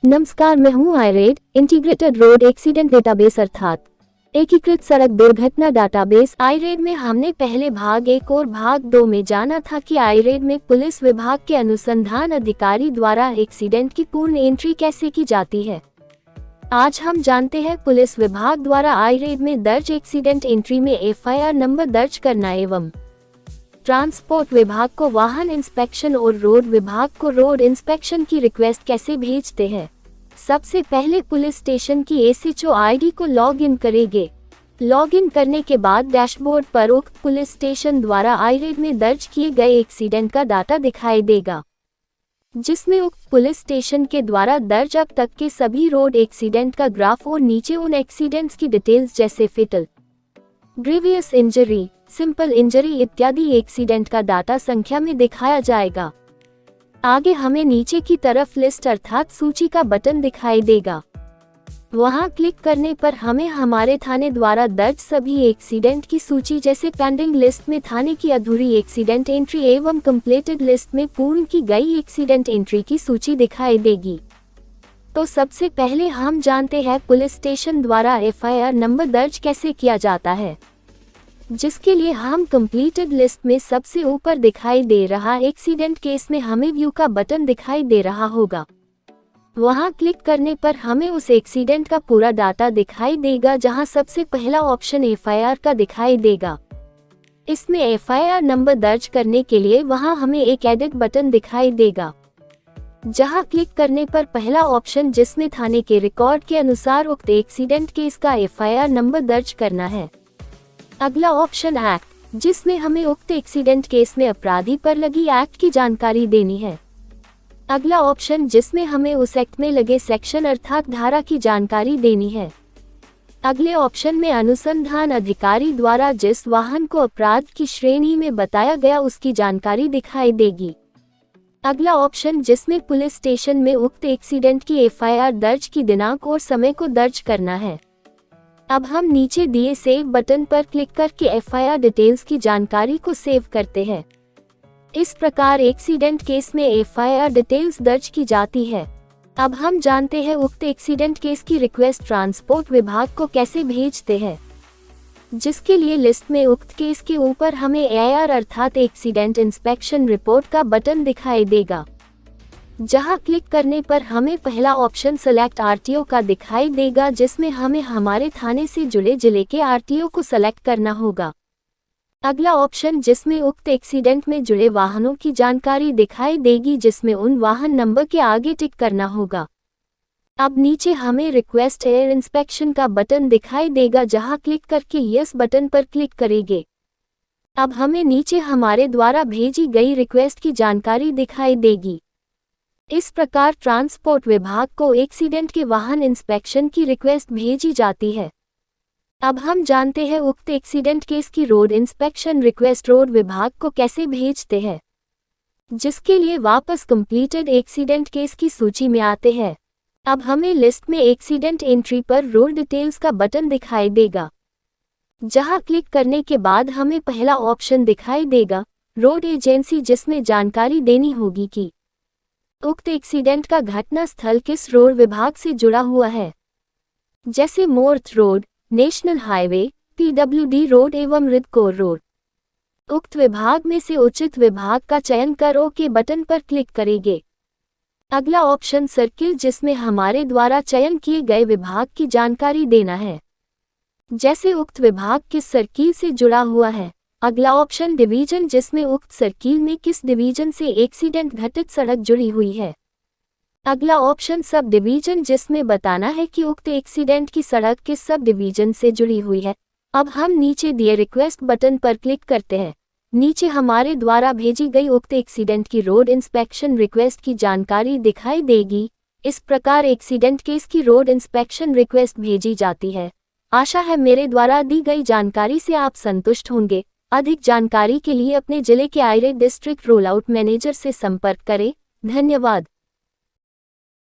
नमस्कार, मैं हूं आईरेड इंटीग्रेटेड रोड एक्सीडेंट डेटाबेस अर्थात एकीकृत सड़क दुर्घटना डाटाबेस। आईरेड में हमने पहले भाग 1 और भाग 2 में जाना था कि आईरेड में पुलिस विभाग के अनुसंधान अधिकारी द्वारा एक्सीडेंट की पूर्ण एंट्री कैसे की जाती है। आज हम जानते हैं पुलिस विभाग द्वारा आईरेड में दर्ज एक्सीडेंट एंट्री में एफआईआर नंबर दर्ज करना एवं ट्रांसपोर्ट विभाग को वाहन इंस्पेक्शन और रोड विभाग को रोड इंस्पेक्शन की रिक्वेस्ट कैसे भेजते हैं। सबसे पहले पुलिस स्टेशन की एसएचओ आईडी को लॉग इन करेंगे। लॉग इन करने के बाद डैशबोर्ड पर उक्त पुलिस स्टेशन द्वारा आईरेड में दर्ज किए गए एक्सीडेंट का डाटा दिखाई देगा, जिसमें उक्त पुलिस स्टेशन के द्वारा दर्ज अब तक के सभी रोड एक्सीडेंट का ग्राफ और नीचे उन एक्सीडेंट्स की डिटेल्स जैसे fatal, grievous injury, simple injury इत्यादि एक्सीडेंट का डाटा संख्या में दिखाया जाएगा। आगे हमें नीचे की तरफ लिस्ट अर्थात सूची का बटन दिखाई देगा। वहां क्लिक करने पर हमें हमारे थाने द्वारा दर्ज सभी एक्सीडेंट की सूची जैसे पेंडिंग लिस्ट में थाने की अधूरी एक्सीडेंट एंट्री एवं कंप्लीटेड लिस्ट में पूर्ण की गई एक्सीडेंट एंट्री की सूची दिखाई देगी। तो सबसे पहले हम जानते हैं पुलिस स्टेशन द्वारा एफआईआर नंबर दर्ज कैसे किया जाता है, जिसके लिए हम कंप्लीटेड लिस्ट में सबसे ऊपर दिखाई दे रहा एक्सीडेंट केस में हमें व्यू का बटन दिखाई दे रहा होगा। वहां क्लिक करने पर हमें उस एक्सीडेंट का पूरा डाटा दिखाई देगा, जहां सबसे पहला ऑप्शन एफआईआर का दिखाई देगा। इसमें एफआईआर नंबर दर्ज करने के लिए वहां हमें एक एडिट बटन दिखाई देगा, जहां क्लिक करने पर पहला ऑप्शन जिसमें थाने के रिकॉर्ड के अनुसार उक्त एक्सीडेंट केस का एफआईआर नंबर दर्ज करना है। अगला ऑप्शन एक्ट, जिसमें हमें उक्त एक्सीडेंट केस में अपराधी पर लगी एक्ट की जानकारी देनी है। अगला ऑप्शन जिसमें हमें उस एक्ट में लगे सेक्शन अर्थात धारा की जानकारी देनी है। अगले ऑप्शन में अनुसंधान अधिकारी द्वारा जिस वाहन को अपराध की श्रेणी में बताया गया उसकी जानकारी दिखाई देगी। अगला ऑप्शन जिसमें पुलिस स्टेशन में उक्त एक्सीडेंट की एफआईआर दर्ज की दिनांक और समय को दर्ज करना है। अब हम नीचे दिए सेव बटन पर क्लिक करके एफआईआर डिटेल्स की जानकारी को सेव करते हैं। इस प्रकार एक्सीडेंट केस में एफआईआर डिटेल्स दर्ज की जाती है। अब हम जानते हैं उक्त एक्सीडेंट केस की रिक्वेस्ट ट्रांसपोर्ट विभाग को कैसे भेजते हैं, जिसके लिए लिस्ट में उक्त केस के ऊपर हमें एआईआर अर्थात एक्सीडेंट इंस्पेक्शन रिपोर्ट का बटन दिखाई देगा, जहां क्लिक करने पर हमें पहला ऑप्शन सेलेक्ट आरटीओ का दिखाई देगा, जिसमें हमें हमारे थाने से जुड़े जिले के आरटीओ को सेलेक्ट करना होगा। अगला ऑप्शन जिसमें उक्त एक्सीडेंट में जुड़े वाहनों की जानकारी दिखाई देगी, जिसमें उन वाहन नंबर के आगे टिक करना होगा। अब नीचे हमें रिक्वेस्ट एयर इंस्पेक्शन का बटन दिखाई देगा, जहां क्लिक करके यस बटन पर क्लिक करेंगे। अब हमें नीचे हमारे द्वारा भेजी गई रिक्वेस्ट की जानकारी दिखाई देगी। इस प्रकार ट्रांसपोर्ट विभाग को एक्सीडेंट के वाहन इंस्पेक्शन की रिक्वेस्ट भेजी जाती है। अब हम जानते हैं उक्त एक्सीडेंट केस की रोड इंस्पेक्शन रिक्वेस्ट रोड विभाग को कैसे भेजते हैं, जिसके लिए वापस कंप्लीटेड एक्सीडेंट केस की सूची में आते हैं। अब हमें लिस्ट में एक्सीडेंट एंट्री पर रोड डिटेल्स का बटन दिखाई देगा, जहां क्लिक करने के बाद हमें पहला ऑप्शन दिखाई देगा रोड एजेंसी, जिसमें जानकारी देनी होगी कि उक्त एक्सीडेंट का घटना स्थल किस रोड विभाग से जुड़ा हुआ है, जैसे मोर्थ road, national highway, PWD road एवं रिडकोर रोड। उक्त विभाग में से उचित विभाग का चयन कर ओके बटन पर क्लिक करेंगे। अगला ऑप्शन सर्किल, जिसमें हमारे द्वारा चयन किए गए विभाग की जानकारी देना है, जैसे उक्त विभाग किस सर्किल से जुड़ा हुआ है। अगला ऑप्शन डिवीजन, जिसमें उक्त सर्किल में किस डिवीजन से एक्सीडेंट घटित सड़क जुड़ी हुई है। अगला ऑप्शन सब डिवीजन, जिसमें बताना है कि उक्त एक्सीडेंट की सड़क किस सब डिवीजन से जुड़ी हुई है। अब हम नीचे दिए रिक्वेस्ट बटन पर क्लिक करते हैं। नीचे हमारे द्वारा भेजी गई उक्त एक्सीडेंट की रोड इंस्पेक्शन रिक्वेस्ट की जानकारी दिखाई देगी। इस प्रकार एक्सीडेंट केस की रोड इंस्पेक्शन रिक्वेस्ट भेजी जाती है। आशा है मेरे द्वारा दी गई जानकारी से आप संतुष्ट होंगे। अधिक जानकारी के लिए अपने जिले के आईरेड डिस्ट्रिक्ट रोल आउट मैनेजर से संपर्क करें। धन्यवाद।